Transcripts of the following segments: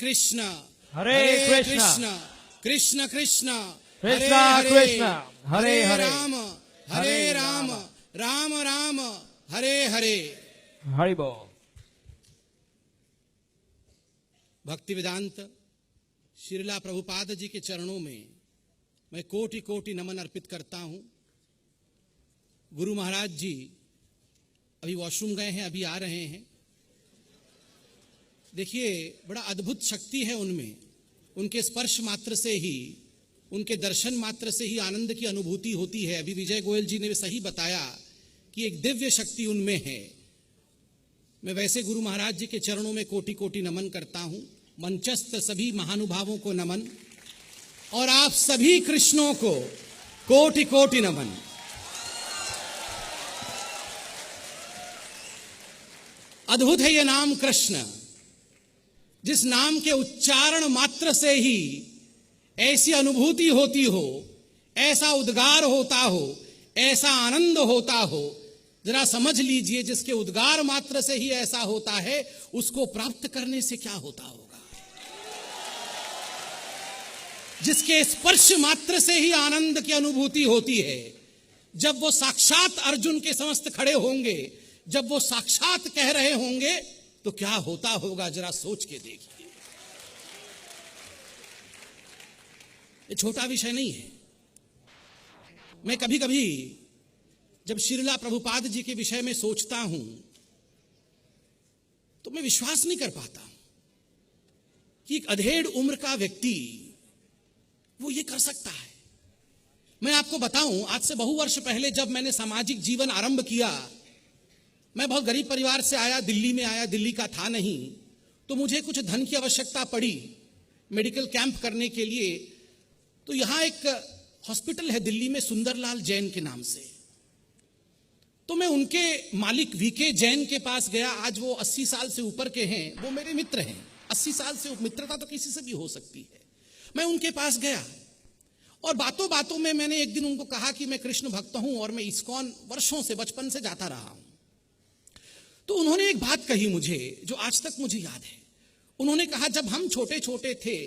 कृष्ण हरे कृष्ण कृष्ण कृष्ण कृष्ण कृष्ण हरे हरे हरे राम राम राम हरे हरे। हरि बोल। भक्ति वेदांत श्रीला प्रभुपाद जी के चरणों में मैं कोटि कोटि नमन अर्पित करता हूं। गुरु महाराज जी अभी वॉशरूम गए हैं, अभी आ रहे हैं। देखिए, बड़ा अद्भुत शक्ति है उनमें। उनके स्पर्श मात्र से ही, उनके दर्शन मात्र से ही आनंद की अनुभूति होती है। अभी विजय गोयल जी ने सही बताया कि एक दिव्य शक्ति उनमें है। मैं वैसे गुरु महाराज जी के चरणों में कोटि कोटि नमन करता हूं। मंचस्थ सभी महानुभावों को नमन, और आप सभी कृष्णों को कोटि कोटि नमन। अद्भुत है यह नाम कृष्ण, जिस नाम के उच्चारण मात्र से ही ऐसी अनुभूति होती हो, ऐसा उद्गार होता हो, ऐसा आनंद होता हो। जरा समझ लीजिए, जिसके उद्गार मात्र से ही ऐसा होता है, उसको प्राप्त करने से क्या होता होगा। जिसके स्पर्श मात्र से ही आनंद की अनुभूति होती है, जब वो साक्षात अर्जुन के समस्त खड़े होंगे, जब वो साक्षात कह रहे होंगे, तो क्या होता होगा, जरा सोच के देखिए। ये छोटा विषय नहीं है। मैं कभी कभी जब श्रीला प्रभुपाद जी के विषय में सोचता हूं, तो मैं विश्वास नहीं कर पाता कि एक अधेड़ उम्र का व्यक्ति वो ये कर सकता है। मैं आपको बताऊं, आज से बहु वर्ष पहले जब मैंने सामाजिक जीवन आरंभ किया, मैं बहुत गरीब परिवार से आया, दिल्ली में आया, दिल्ली का था नहीं, तो मुझे कुछ धन की आवश्यकता पड़ी मेडिकल कैंप करने के लिए। तो यहां एक हॉस्पिटल है दिल्ली में, सुंदरलाल जैन के नाम से। तो मैं उनके मालिक वीके जैन के पास गया। आज वो 80 साल से ऊपर के हैं, वो मेरे मित्र हैं। 80 साल से मित्रता तो किसी से भी हो सकती है। मैं उनके पास गया और बातों बातों में मैंने एक दिन उनको कहा कि मैं कृष्ण भक्त हूं और मैं इस्कॉन वर्षों से, बचपन से जाता रहा हूं। तो उन्होंने एक बात कही मुझे, जो आज तक मुझे याद है। उन्होंने कहा, जब हम छोटे छोटे थे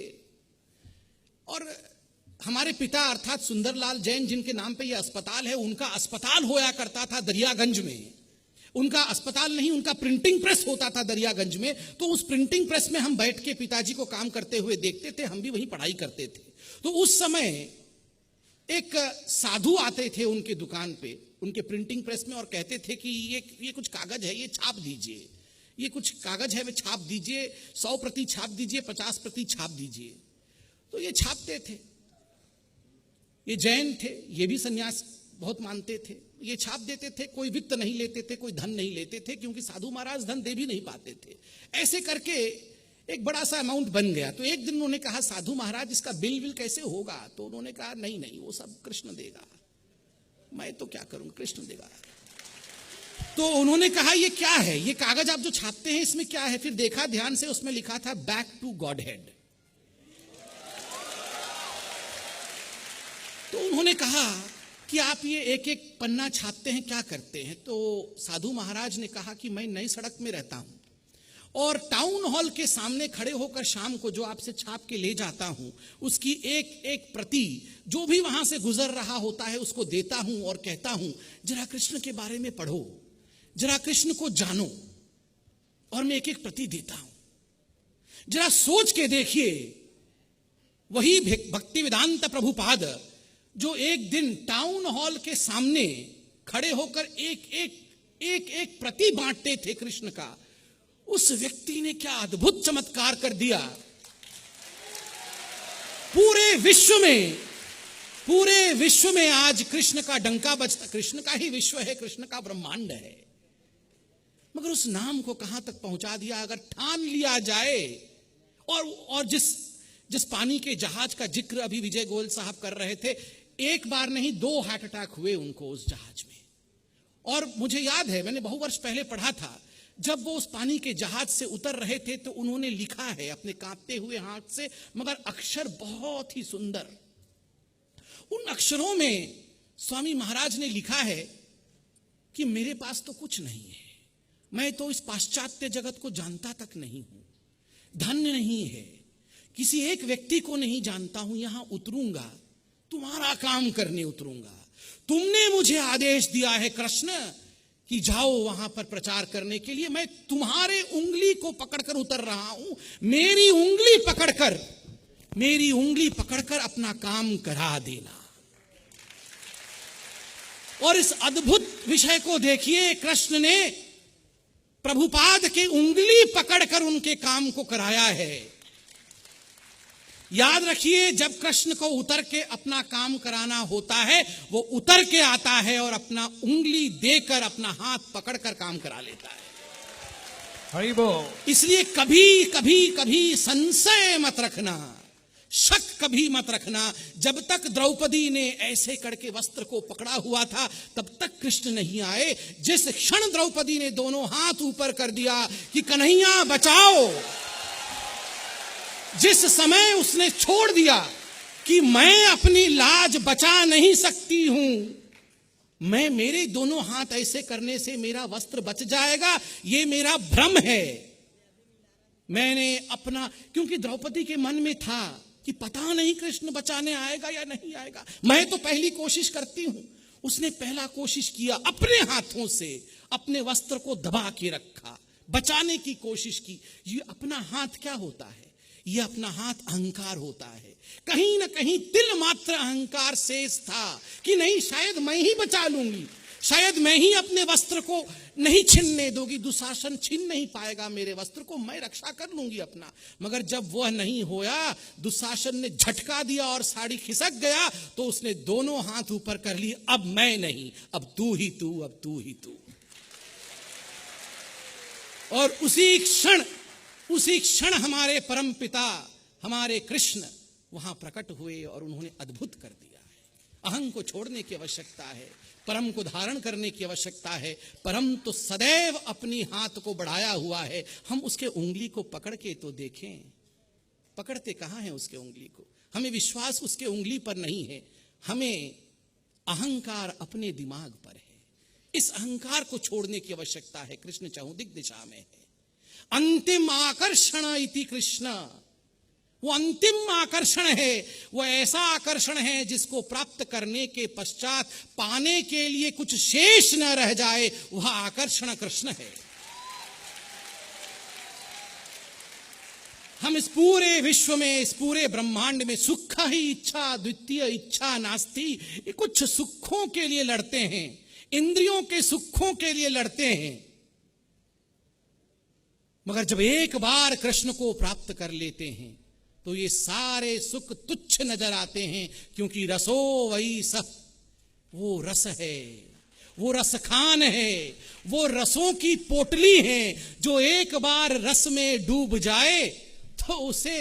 और हमारे पिता अर्थात सुंदरलाल जैन, जिनके नाम पे ये अस्पताल है, उनका अस्पताल होया करता था दरियागंज में। उनका अस्पताल नहीं, उनका प्रिंटिंग प्रेस होता था दरियागंज में। तो उस प्रिंटिंग प्रेस में हम बैठ के पिताजी को काम करते हुए देखते थे, हम भी वहीं पढ़ाई करते थे। तो उस समय एक साधु आते थे उनके दुकान पे, उनके प्रिंटिंग प्रेस में, और कहते थे कि ये कुछ कागज है, ये छाप दीजिए। ये कुछ कागज है, वे छाप दीजिए, 100 प्रति छाप दीजिए, 50 प्रति छाप दीजिए। तो ये छापते थे। ये जैन थे, ये भी सन्यास बहुत मानते थे। ये छाप देते थे, कोई वित्त नहीं लेते थे, कोई धन नहीं लेते थे, क्योंकि साधु महाराज धन दे भी नहीं पाते थे। ऐसे करके एक बड़ा सा अमाउंट बन गया। तो एक दिन उन्होंने कहा, साधु महाराज इसका बिल कैसे होगा? तो उन्होंने कहा, नहीं नहीं, वो सब कृष्ण देगा, मैं तो क्या करूं, कृष्ण देगा। तो उन्होंने कहा, ये क्या है, ये कागज आप जो छापते हैं, इसमें क्या है? फिर देखा ध्यान से, उसमें लिखा था बैक टू गॉड हेड। तो उन्होंने कहा कि आप ये एक एक पन्ना छापते हैं, क्या करते हैं? तो साधु महाराज ने कहा कि मैं नई सड़क में रहता हूं और टाउन हॉल के सामने खड़े होकर शाम को जो आपसे छाप के ले जाता हूं, उसकी एक एक प्रति जो भी वहां से गुजर रहा होता है उसको देता हूं और कहता हूं, जरा कृष्ण के बारे में पढ़ो, जरा कृष्ण को जानो। और मैं एक एक प्रति देता हूं। जरा सोच के देखिए, वही भक्ति वेदांत प्रभुपाद जो एक दिन टाउन हॉल के सामने खड़े होकर एक एक प्रति बांटते थे कृष्ण का, उस व्यक्ति ने क्या अद्भुत चमत्कार कर दिया। पूरे विश्व में आज कृष्ण का डंका बजता। कृष्ण का ही विश्व है, कृष्ण का ब्रह्मांड है, मगर उस नाम को कहां तक पहुंचा दिया अगर ठान लिया जाए। और जिस पानी के जहाज का जिक्र अभी विजय गोयल साहब कर रहे थे, एक बार नहीं 2 हार्ट अटैक हुए उनको उस जहाज में। और मुझे याद है, मैंने बहु वर्ष पहले पढ़ा था, जब वो उस पानी के जहाज से उतर रहे थे तो उन्होंने लिखा है अपने कांपते हुए हाथ से, मगर अक्षर बहुत ही सुंदर। उन अक्षरों में स्वामी महाराज ने लिखा है कि मेरे पास तो कुछ नहीं है, मैं तो इस पाश्चात्य जगत को जानता तक नहीं हूं, धन नहीं है, किसी एक व्यक्ति को नहीं जानता हूं, यहां उतरूंगा, तुम्हारा काम करने उतरूंगा। तुमने मुझे आदेश दिया है कृष्ण कि जाओ वहां पर प्रचार करने के लिए, मैं तुम्हारे उंगली को पकड़कर उतर रहा हूं। मेरी उंगली पकड़कर अपना काम करा देना। और इस अद्भुत विषय को देखिए, कृष्ण ने प्रभुपाद के उंगली पकड़कर उनके काम को कराया है। याद रखिए, जब कृष्ण को उतर के अपना काम कराना होता है, वो उतर के आता है और अपना उंगली देकर अपना हाथ पकड़कर काम करा लेता है। हरि बोल। इसलिए कभी संशय मत रखना, शक कभी मत रखना। जब तक द्रौपदी ने ऐसे करके वस्त्र को पकड़ा हुआ था, तब तक कृष्ण नहीं आए। जिस क्षण द्रौपदी ने दोनों हाथ ऊपर कर दिया कि कन्हैया बचाओ, जिस समय उसने छोड़ दिया कि मैं अपनी लाज बचा नहीं सकती हूं, मेरे दोनों हाथ ऐसे करने से मेरा वस्त्र बच जाएगा, ये मेरा भ्रम है। मैंने अपना, क्योंकि द्रौपदी के मन में था कि पता नहीं कृष्ण बचाने आएगा या नहीं आएगा, मैं तो पहली कोशिश करती हूं। उसने पहला कोशिश किया, अपने हाथों से अपने वस्त्र को दबा के रखा, बचाने की कोशिश की। ये अपना हाथ क्या होता है? ये अपना हाथ अहंकार होता है। कहीं ना कहीं तिल मात्र अहंकार शेष था कि नहीं, शायद मैं ही बचा लूंगी, शायद मैं ही अपने वस्त्र को नहीं छीनने दूंगी, दुशासन छीन नहीं पाएगा मेरे वस्त्र को, मैं रक्षा कर लूंगी अपना। मगर जब वह नहीं होया, दुशासन ने झटका दिया और साड़ी खिसक गया, तो उसने दोनों हाथ ऊपर कर लिए। अब मैं नहीं, अब तू ही तू, अब तू ही तू। और उसी क्षण हमारे परम पिता, हमारे कृष्ण वहां प्रकट हुए और उन्होंने अद्भुत कर दिया है। अहं को छोड़ने की आवश्यकता है, परम को धारण करने की आवश्यकता है। परम तो सदैव अपनी हाथ को बढ़ाया हुआ है। हम उसके उंगली को पकड़ के तो देखें, पकड़ते कहां हैं उसके उंगली को? हमें विश्वास उसके उंगली पर नहीं है, हमें अहंकार अपने दिमाग पर है। इस अहंकार को छोड़ने की आवश्यकता है। कृष्ण चहुदिक दिशा में है। अंतिम आकर्षण इति कृष्ण, वो अंतिम आकर्षण है, वो ऐसा आकर्षण है जिसको प्राप्त करने के पश्चात पाने के लिए कुछ शेष न रह जाए, वह आकर्षण कृष्ण है। हम इस पूरे विश्व में, इस पूरे ब्रह्मांड में सुख ही इच्छा, द्वितीय इच्छा नास्ति, कुछ सुखों के लिए लड़ते हैं, इंद्रियों के सुखों के लिए लड़ते हैं। मगर जब एक बार कृष्ण को प्राप्त कर लेते हैं, तो ये सारे सुख तुच्छ नजर आते हैं, क्योंकि रसो वही सब, वो रस है, वो रसखान है, वो रसों की पोटली है। जो एक बार रस में डूब जाए, तो उसे,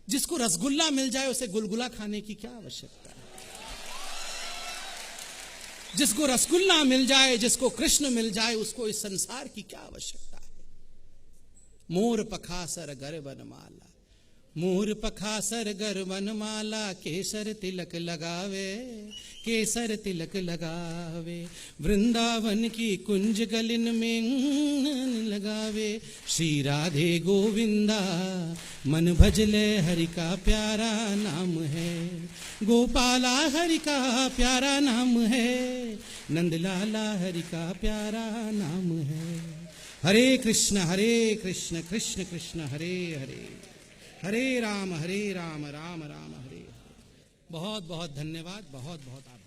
जिसको रसगुल्ला मिल जाए, उसे गुलगुला खाने की क्या आवश्यकता है? जिसको रसगुल्ला मिल जाए, जिसको कृष्ण मिल जाए, उसको इस संसार की क्या आवश्यकता है? मोर पखासर गर वनमाला, मोर पखासर गर वनमाला, केसर तिलक लगावे, केसर तिलक लगावे, वृंदावन की कुंज गलिन में लगावे। श्री राधे गोविंदा मन भजले, हरि का प्यारा नाम है, गोपाला हरि का प्यारा नाम है, नंदलाला हरि का प्यारा नाम है। हरे कृष्ण कृष्ण कृष्ण हरे हरे, हरे राम राम राम हरे हरे। बहुत बहुत धन्यवाद, बहुत बहुत आभार।